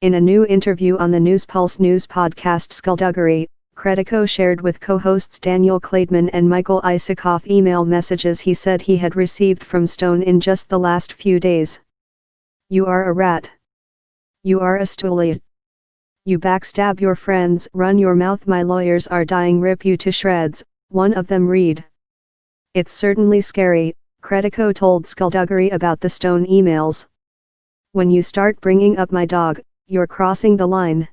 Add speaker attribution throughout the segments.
Speaker 1: In a new interview on the News Pulse News podcast Skullduggery, Credico shared with co-hosts Daniel Klaidman and Michael Isikoff email messages he said he had received from Stone in just the last few days. "You are a rat. You are a stoolie. You backstab your friends, run your mouth, my lawyers are dying, rip you to shreds," one of them read. "It's certainly scary," Credico told Skullduggery about the Stone emails. "When you start bringing up my dog, you're crossing the line."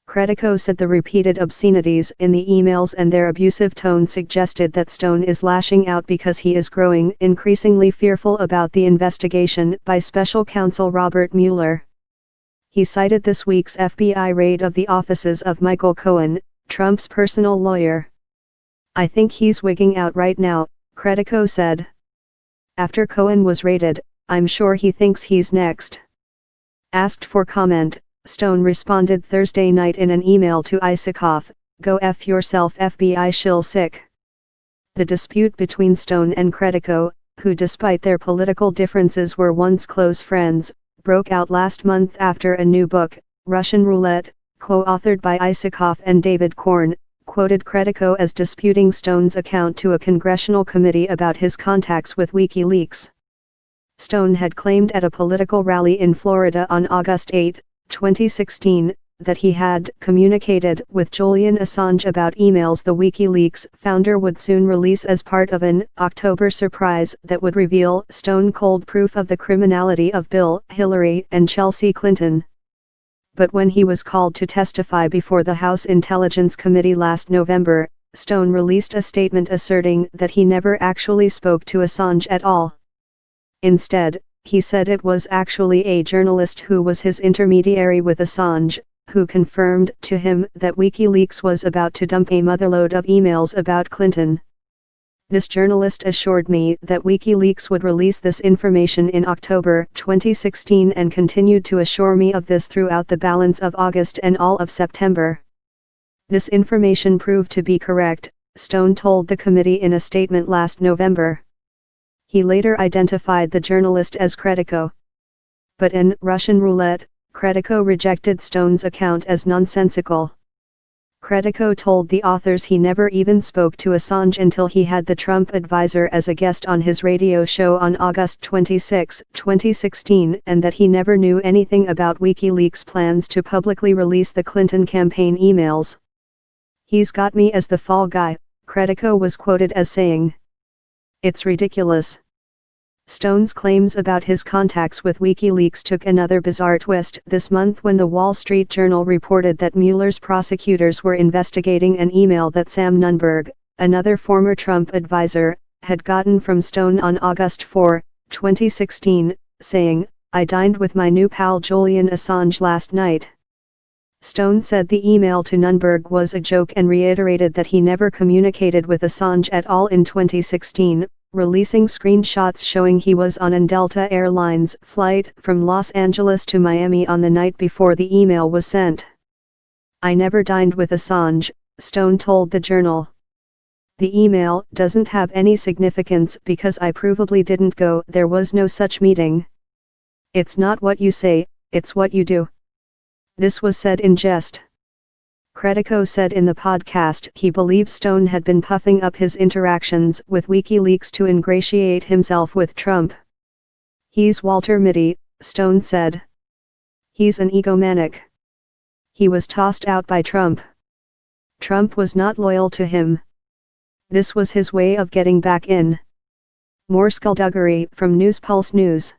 Speaker 1: Credico said the repeated obscenities in the emails and their abusive tone suggested that Stone is lashing out because he is growing increasingly fearful about the investigation by special counsel Robert Mueller. He cited this week's FBI raid of the offices of Michael Cohen, Trump's personal lawyer. "I think he's wigging out right now," Credico said. "After Cohen was raided, I'm sure he thinks he's next." Asked for comment, Stone responded Thursday night in an email to Isikoff, "Go F yourself, FBI shill sick." The dispute between Stone and Credico, who despite their political differences were once close friends, broke out last month after a new book, Russian Roulette, co-authored by Isikoff and David Korn, quoted Credico as disputing Stone's account to a congressional committee about his contacts with WikiLeaks. Stone had claimed at a political rally in Florida on August 8, 2016, that he had communicated with Julian Assange about emails the WikiLeaks founder would soon release as part of an October surprise that would reveal stone-cold proof of the criminality of Bill, Hillary, and Chelsea Clinton. But when he was called to testify before the House Intelligence Committee last November, Stone released a statement asserting that he never actually spoke to Assange at all. Instead, he said it was actually a journalist who was his intermediary with Assange, who confirmed to him that WikiLeaks was about to dump a motherload of emails about Clinton. "This journalist assured me that WikiLeaks would release this information in October 2016 and continued to assure me of this throughout the balance of August and all of September. This information proved to be correct," Stone told the committee in a statement last November. He later identified the journalist as Credico. But in Russian Roulette, Credico rejected Stone's account as nonsensical. Credico told the authors he never even spoke to Assange until he had the Trump advisor as a guest on his radio show on August 26, 2016, and that he never knew anything about WikiLeaks' plans to publicly release the Clinton campaign emails. "He's got me as the fall guy," Credico was quoted as saying. "It's ridiculous." Stone's claims about his contacts with WikiLeaks took another bizarre twist this month when the Wall Street Journal reported that Mueller's prosecutors were investigating an email that Sam Nunberg, another former Trump advisor, had gotten from Stone on August 4, 2016, saying, "I dined with my new pal Julian Assange last night." Stone said the email to Nunberg was a joke and reiterated that he never communicated with Assange at all in 2016, releasing screenshots showing he was on an Delta Airlines flight from Los Angeles to Miami on the night before the email was sent. "I never dined with Assange," Stone told the Journal. "The email doesn't have any significance because I provably didn't go. There was no such meeting. It's not what you say, it's what you do." This was said in jest. Credico said in the podcast he believes Stone had been puffing up his interactions with WikiLeaks to ingratiate himself with Trump. "He's Walter Mitty," Stone said. "He's an egomaniac. He was tossed out by Trump. Trump was not loyal to him. This was his way of getting back in." More skullduggery from News Pulse News.